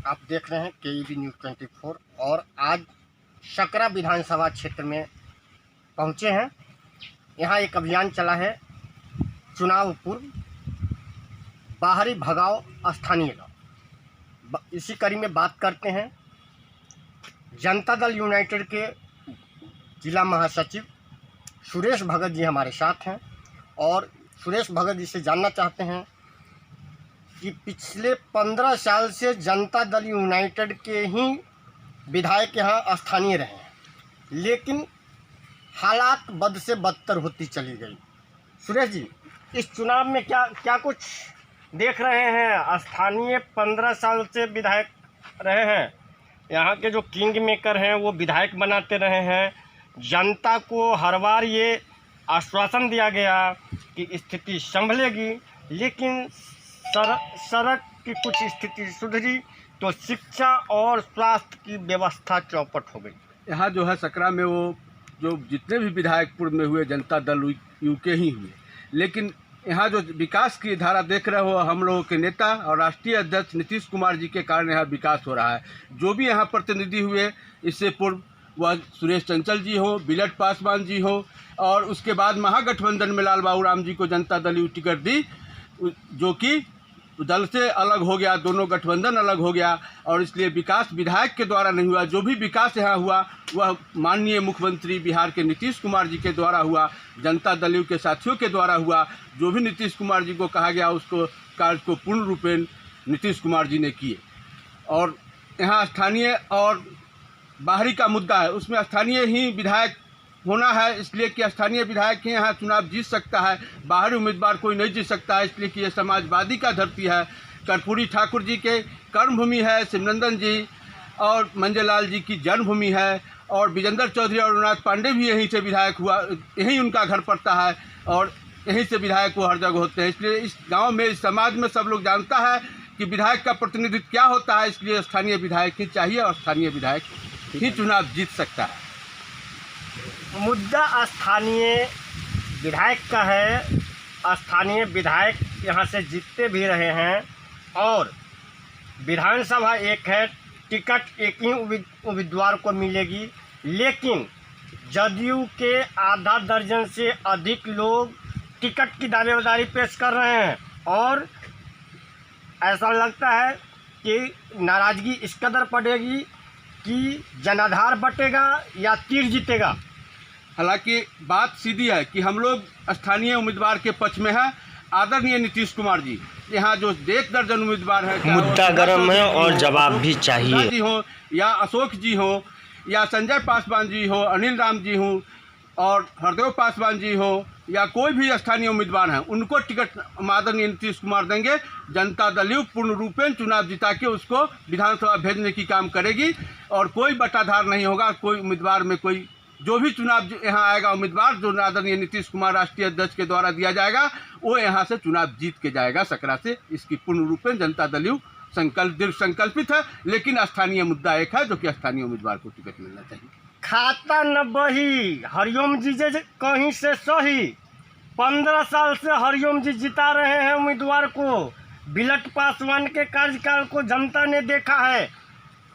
आप देख रहे हैं KEB न्यूज़ 24 और आज सकरा विधानसभा क्षेत्र में पहुंचे हैं। यहां एक अभियान चला है, चुनाव पूर्व बाहरी भगाओ स्थानीय गाँव। इसी कड़ी में बात करते हैं जनता दल यूनाइटेड के जिला महासचिव सुरेश भगत जी हमारे साथ हैं और सुरेश भगत जी से जानना चाहते हैं कि पिछले 15 साल से जनता दल यूनाइटेड के ही विधायक यहाँ स्थानीय रहे हैं, लेकिन हालात बद से बदतर होती चली गई। सुरेश जी, इस चुनाव में क्या कुछ देख रहे हैं? स्थानीय 15 साल से विधायक रहे हैं, यहाँ के जो किंग मेकर हैं वो विधायक बनाते रहे हैं। जनता को हर बार ये आश्वासन दिया गया कि स्थिति संभलेगी, लेकिन सड़क की कुछ स्थिति सुधरी तो शिक्षा और स्वास्थ्य की व्यवस्था चौपट हो गई। यहाँ जो है सकरा में वो जो जितने भी विधायक पूर्व में हुए जनता दल यू के ही हुए, लेकिन यहाँ जो विकास की धारा देख रहे हो हम लोगों के नेता और राष्ट्रीय अध्यक्ष नीतीश कुमार जी के कारण यहाँ विकास हो रहा है। जो भी यहाँ प्रतिनिधि हुए इससे पूर्व, वह सुरेश चंचल जी हो, बिलट पासवान जी हो, और उसके बाद महागठबंधन में लाल बाबू राम जी को जनता दल यू टिकट दी, जो कि दल से अलग हो गया, दोनों गठबंधन अलग हो गया और इसलिए विकास विधायक के द्वारा नहीं हुआ। जो भी विकास यहाँ हुआ वह माननीय मुख्यमंत्री बिहार के नीतीश कुमार जी के द्वारा हुआ, जनता दल यू के साथियों के द्वारा हुआ। जो भी नीतीश कुमार जी को कहा गया उसको कार्य को पूर्ण रूपेण नीतीश कुमार जी ने किए। और यहाँ स्थानीय और बाहरी का मुद्दा है, उसमें स्थानीय ही विधायक होना है, इसलिए कि स्थानीय विधायक ही यहाँ चुनाव जीत सकता है, बाहरी उम्मीदवार कोई नहीं जीत सकता है, इसलिए कि ये समाजवादी का धरती है। कर्पूरी ठाकुर जी के कर्मभूमि है, शिवनंदन जी और मंजलाल जी की जन्मभूमि है, और विजेंद्र चौधरी और रघुनाथ पांडे भी यहीं से विधायक हुआ, यहीं उनका घर पड़ता है और यहीं से विधायक वो हर जगह होते हैं। इसलिए इस गाँव में, इस समाज में सब लोग जानता है कि विधायक का प्रतिनिधित्व क्या होता है, इसलिए स्थानीय विधायक ही चाहिए और स्थानीय विधायक ही चुनाव जीत सकता है। मुद्दा स्थानीय विधायक का है। स्थानीय विधायक यहाँ से जीतते भी रहे हैं और विधानसभा एक है, टिकट एक ही उम्मीदवार को मिलेगी, लेकिन जदयू के आधा दर्जन से अधिक लोग टिकट की दावेदारी पेश कर रहे हैं और ऐसा लगता है कि नाराज़गी इस कदर पड़ेगी कि जनाधार बटेगा या तीर जीतेगा। हालांकि बात सीधी है कि हम लोग स्थानीय उम्मीदवार के पक्ष में है। आदरणीय नीतीश कुमार जी, यहाँ जो 1 दर्जन उम्मीदवार है, मुद्दा गर्म है और जवाब भी चाहिए जी हो या अशोक जी हो या संजय पासवान जी हो, अनिल राम जी हो और हरदेव पासवान जी हो या कोई भी स्थानीय उम्मीदवार हैं, उनको टिकट आदरणीय नीतीश कुमार देंगे। जनता दल यू पूर्ण रूपेण चुनाव जिता के उसको विधानसभा भेजने की काम करेगी और कोई बटाधार नहीं होगा। कोई उम्मीदवार में कोई जो भी चुनाव यहाँ आएगा उम्मीदवार जो आदरणीय नीतीश कुमार राष्ट्रीय अध्यक्ष के द्वारा दिया जाएगा, वो यहाँ से चुनाव जीत के जाएगा सकरा से। इसकी पूर्ण रूपेण जनता दल यू दृढ़ संकल्पित है, लेकिन स्थानीय मुद्दा एक है जो कि स्थानीय उम्मीदवार को टिकट मिलना चाहिए। खाता न बही, हरिओम जी जे कहीं से सही। 15 साल से हरिओम जी जिता रहे हैं उम्मीदवार को। बिलट पासवान के कार्यकाल को जनता ने देखा है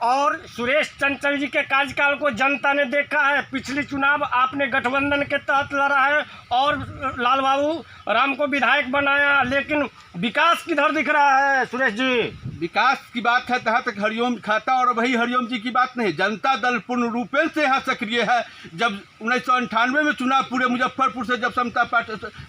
और सुरेश चंचल जी के कार्यकाल को जनता ने देखा है। पिछली चुनाव आपने गठबंधन के तहत लड़ा है और लाल बाबू राम को विधायक बनाया, लेकिन विकास किधर दिख रहा है सुरेश जी? विकास की बात है तहाँ तक हरिओम खाता और वही हरिओम जी की बात नहीं। जनता दल पूर्ण रूपेण से यहाँ सक्रिय है। जब 1998 में चुनाव पूरे मुजफ्फरपुर से जब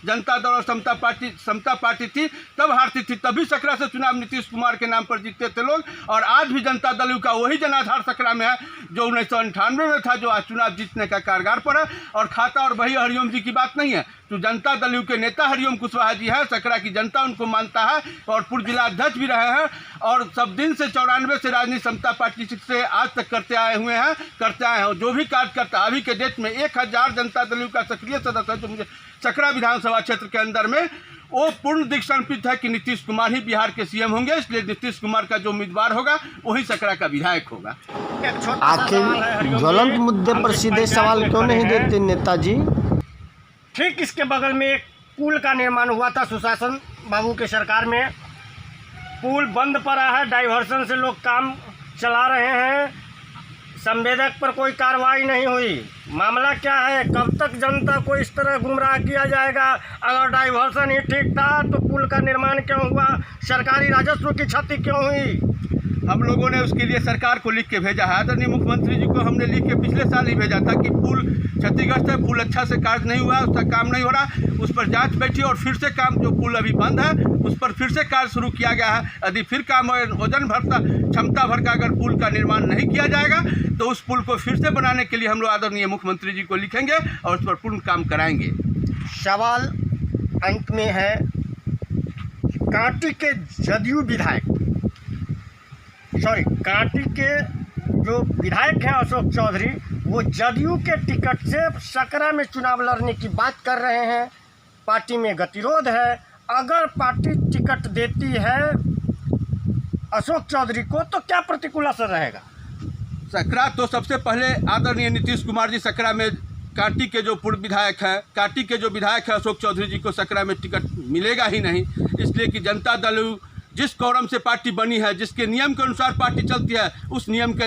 जनता दल और समता पार्टी थी तब हारती थी, तभी सकरा से चुनाव नीतीश कुमार के नाम पर जीतते थे लोग। और आज भी जनता दल यू का वही जनाधार सकरा में है जो 1998 में था, जो आज चुनाव जीतने का कारगर पर है। और खाता और वही हरिओम जी की बात नहीं है। तो जनता दल यू के नेता हरिओम कुशवाहा जी है, सकरा की जनता उनको मानता है और पूर्व जिला अध्यक्ष भी रहे हैं और सब दिन से 94 से राजनीति समता पार्टी से आज तक करते आए हैं। जो भी कार्यकर्ता अभी के डेट में 1000 जनता दल यू का सक्रिय सदस्य है जो मुझे सकरा विधानसभा क्षेत्र के अंदर में, वो पूर्ण दिख संपित है कि नीतीश कुमार ही बिहार के सीएम होंगे। इसलिए नीतीश कुमार का जो उम्मीदवार होगा वही सकरा का विधायक होगा। आखिर ज्वलंत मुद्दे पर सीधे सवाल क्यों नहीं देते नेताजी? ठीक इसके बगल में एक पुल का निर्माण हुआ था सुशासन बाबू के सरकार में, पुल बंद पड़ा है, डाइवर्सन से लोग काम चला रहे हैं, संवेदक पर कोई कार्रवाई नहीं हुई। मामला क्या है? कब तक जनता को इस तरह गुमराह किया जाएगा? अगर डाइवर्सन ही ठीक था तो पुल का निर्माण क्यों हुआ? सरकारी राजस्व की क्षति क्यों हुई? हम लोगों ने उसके लिए सरकार को लिख के भेजा है। आदरणीय मुख्यमंत्री जी को हमने लिख के पिछले साल ही भेजा था कि पुल क्षतिग्रस्त है, पुल अच्छा से कार्य नहीं हुआ, उसका काम नहीं हो रहा, उस पर जांच बैठी और फिर से काम, जो पुल अभी बंद है उस पर फिर से कार्य शुरू किया गया है। यदि फिर काम वजन भरता क्षमता भर का अगर पुल का निर्माण नहीं किया जाएगा तो उस पुल को फिर से बनाने के लिए हम लोग आदरणीय मुख्यमंत्री जी को लिखेंगे और उस पर पूर्ण काम कराएंगे। सवाल अंत में है, कांटी के जदयू विधायक कांटी के जो विधायक हैं अशोक चौधरी, वो जदयू के टिकट से सकरा में चुनाव लड़ने की बात कर रहे हैं। पार्टी में गतिरोध है। अगर पार्टी टिकट देती है अशोक चौधरी को तो क्या प्रतिकूल असर रहेगा? सकरा तो सबसे पहले आदरणीय नीतीश कुमार जी सकरा में कांटी के जो पूर्व विधायक हैं, कांटी के जो विधायक हैं अशोक चौधरी जी को सकरा में टिकट मिलेगा ही नहीं, इसलिए कि जनता दल जिस कॉरम से पार्टी बनी है, जिसके नियम के अनुसार पार्टी चलती है, उस नियम के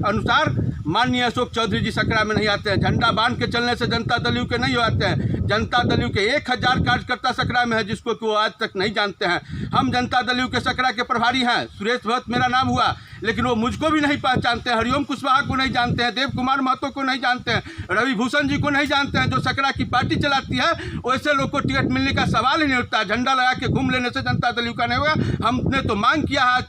अनुसार माननीय अशोक चौधरी जी सकरा में नहीं आते हैं। झंडा बांध के चलने से जनता दल के नहीं आते हैं। जनता दल के 1000 कार्यकर्ता सकरा में है, जिसको कि वो आज तक नहीं जानते हैं। हम जनता दल के सकरा के प्रभारी हैं, सुरेश भट्ट मेरा नाम हुआ, लेकिन वो मुझको भी नहीं पहचानते हैं। हरिओम कुशवाहा को नहीं जानते हैं, देव कुमार महतो को नहीं जानते हैं, रवि भूषण जी को नहीं जानते हैं। जो सकरा की पार्टी चलाती है वैसे लोग को टिकट मिलने का सवाल ही नहीं उठता। झंडा लगा के घूम लेने से जनता दल का नहीं होगा। हमने तो मांग किया है,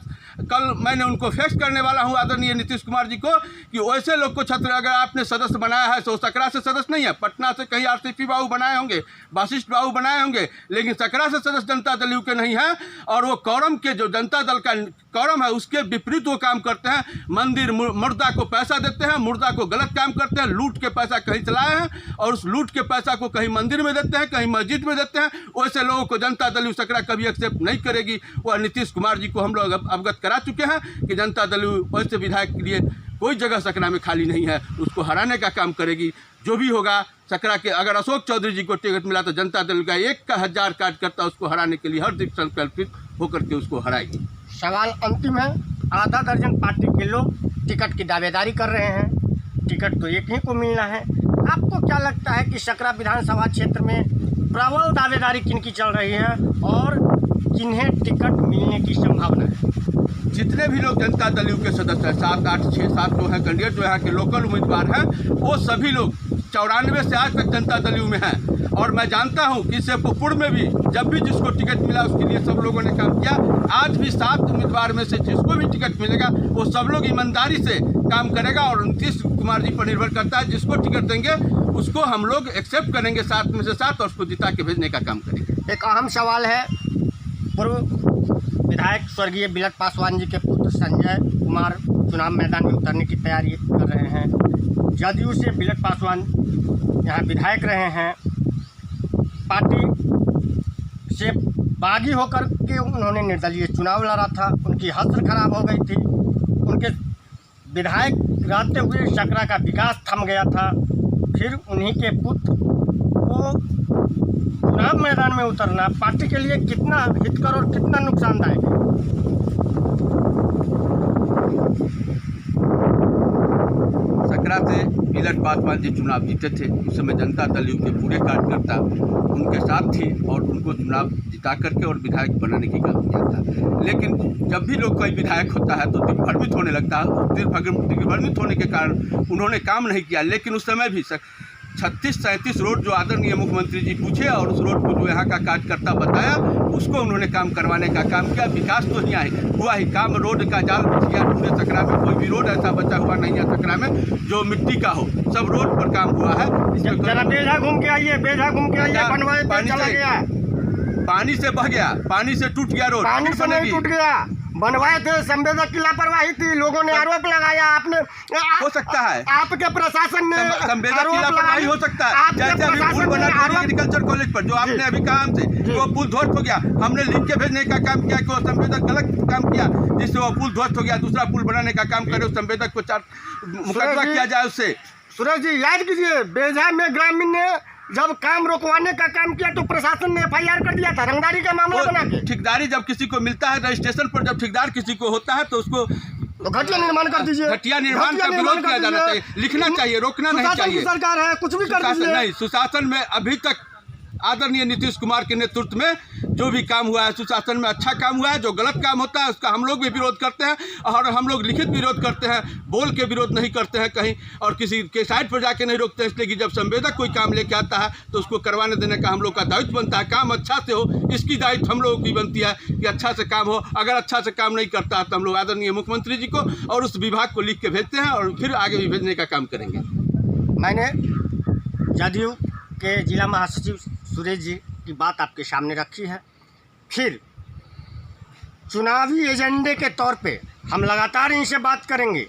कल मैंने उनको फैक्स करने वाला हूं आदरणीय नीतीश कुमार जी को, कि वैसे लोग को छत्र अगर आपने सदस्य बनाया है तो सकरा से सदस्य नहीं है, पटना से कहीं आरसीपी बाबू बनाए होंगे, वशिष्ठ बाबू बनाए होंगे, लेकिन सकरा से सदस्य जनता दल के नहीं है। और वो कॉरम के जो जनता दल का कॉरम है उसके विपरीत वो काम करते हैं। मंदिर मुर्दा को पैसा देते हैं, मुर्दा को गलत काम करते हैं, लूट के पैसा कहीं चलाए हैं और उस लूट के पैसा को कहीं मंदिर में देते हैं, कहीं मस्जिद में देते हैं। वैसे लोगों को जनता दल सकरा कभी एक्सेप्ट नहीं करेगी। वह नीतीश कुमार जी को हम लोग अवगत करा चुके हैं कि जनता दल वैसे विधायक के लिए कोई जगह सकरा में खाली नहीं है, उसको हराने का काम करेगी। जो भी होगा सकरा के, अगर अशोक चौधरी जी को टिकट मिला तो जनता दल का 1000 कार्यकर्ता उसको हराने के लिए हर दिन संकल्पित होकर के उसको हराएगी। सवाल अंतिम है, आधा दर्जन पार्टी के लोग टिकट की दावेदारी कर रहे हैं, टिकट तो एक ही को मिलना है। आपको क्या लगता है कि सकरा विधानसभा क्षेत्र में प्रबल दावेदारी किनकी चल रही है और किन्हें टिकट मिलने की संभावना है? जितने भी लोग जनता दल के सदस्य हैं, 7, 8, 6, 7 जो हैं कैंडिडेट जो यहाँ के लोकल उम्मीदवार हैं, वो सभी लोग 94 से आज तक जनता दल में हैं। और मैं जानता हूँ कि शेखपुर में भी जब भी जिसको टिकट मिला उसके लिए सब लोगों ने काम किया। आज भी 7 उम्मीदवार में से जिसको भी टिकट मिलेगा वो सब लोग ईमानदारी से काम करेगा और नीतीश कुमार जी पर निर्भर करता है। जिसको टिकट देंगे उसको हम लोग एक्सेप्ट करेंगे 7 में से 7 और उसको जिता के भेजने का काम करेंगे। एक अहम सवाल है, पूर्व विधायक स्वर्गीय बिलट पासवान जी के पुत्र संजय कुमार चुनाव मैदान में उतरने की तैयारी कर रहे हैं। जदयू से बिलट पासवान यहाँ विधायक रहे हैं, पार्टी से बागी होकर के उन्होंने निर्दलीय चुनाव लड़ा था, उनकी हस्र खराब हो गई थी, उनके विधायक रहते हुए सकरा का विकास थम गया था। फिर उन्हीं के पुत्र को चुनाव मैदान में उतरना पार्टी के लिए कितना हितकर और कितना नुकसानदायक है? सकरा से बिलट पासवान जी चुनाव जीते थे, उस समय जनता दल के पूरे कार्यकर्ता उनके साथ थे और उनको चुनाव जिता करके और विधायक बनाने की काम किया था। लेकिन जब भी लोग कोई विधायक होता है तो दिग्भ्रमित होने लगता है। दिग्भ्रमित होने के कारण उन्होंने काम नहीं किया। लेकिन उस समय भी 36-37 रोड जो आदरणीय मुख्यमंत्री जी पूछे और उस रोड को जो यहाँ का कार्यकर्ता बताया उसको उन्होंने काम करवाने का काम किया। विकास तो नहीं हुआ ही, काम रोड का जाल बिछ गया। पूरे सकरा में कोई भी रोड ऐसा बचा हुआ नहीं है सकरा में जो मिट्टी का हो, सब रोड पर काम हुआ है। जरा बेझा घूम के आइए, बनवाए चला गया, पानी से बह गया, पानी से टूट गया रोड, पानी से नहीं टूट गया, बनवाए थे, संवेदक की लापरवाही थी, लोगों ने आरोप लगाया। आपने हो सकता है आपके प्रशासन ने संवेदक की लापरवाही हो सकता है। जैसे अभी पुल बना एग्रीकल्चर कॉलेज पर जो आपने अभी कहा हमसे वो पुल ध्वस्त हो गया, हमने लिख के भेजने का काम किया कि वो संवेदक गलत काम किया जिससे वो पुल ध्वस्त हो गया। दूसरा पुल बनाने का काम करे, उस संवेदक को मुकदमा किया जाए उससे। सुरेश जी याद कीजिए, बेझा में ग्रामीण ने जब काम रोकवाने का काम किया तो प्रशासन ने FIR कर दिया था, रंगदारी का मामला बना के। ठेकेदारी जब किसी को मिलता है रजिस्ट्रेशन पर, जब ठेकेदार किसी को होता है तो उसको तो घटिया निर्माण कर दीजिए। घटिया निर्माण का विरोध किया जाना चाहिए, लिखना चाहिए, रोकना नहीं चाहिए। सरकार है, कुछ भी कर सुशासन दीजिए। नहीं, सुशासन में अभी तक आदरणीय नीतीश कुमार के नेतृत्व में जो भी काम हुआ है सुशासन में अच्छा काम हुआ है। जो गलत काम होता है उसका हम लोग भी विरोध करते हैं और हम लोग लिखित विरोध करते हैं, बोल के विरोध नहीं करते हैं कहीं, और किसी के साइट पर जाके नहीं रोकते हैं। इसलिए कि जब संवेदक कोई काम लेके आता है तो उसको करवाने देने का हम लोग का दायित्व बनता है। काम अच्छा से हो इसकी दायित्व हम लोगों की बनती है कि अच्छा से काम हो। अगर अच्छा से काम नहीं करता है तो हम लोग आदरणीय मुख्यमंत्री जी को और उस विभाग को लिख के भेजते हैं और फिर आगे भी भेजने का काम करेंगे। मैंने जदयू के जिला महासचिव सुरेश जी की बात आपके सामने रखी है। फिर चुनावी एजेंडे के तौर पे हम लगातार इनसे बात करेंगे,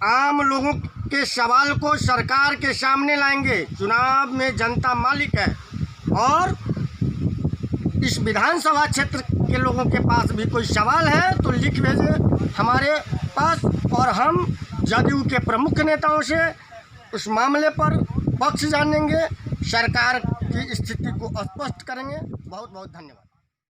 आम लोगों के सवाल को सरकार के सामने लाएंगे। चुनाव में जनता मालिक है और इस विधानसभा क्षेत्र के लोगों के पास भी कोई सवाल है तो लिख भेजें हमारे पास, और हम जदयू के प्रमुख नेताओं से उस मामले पर पक्ष जानेंगे, सरकार की स्थिति को स्पष्ट करेंगे। बहुत बहुत धन्यवाद।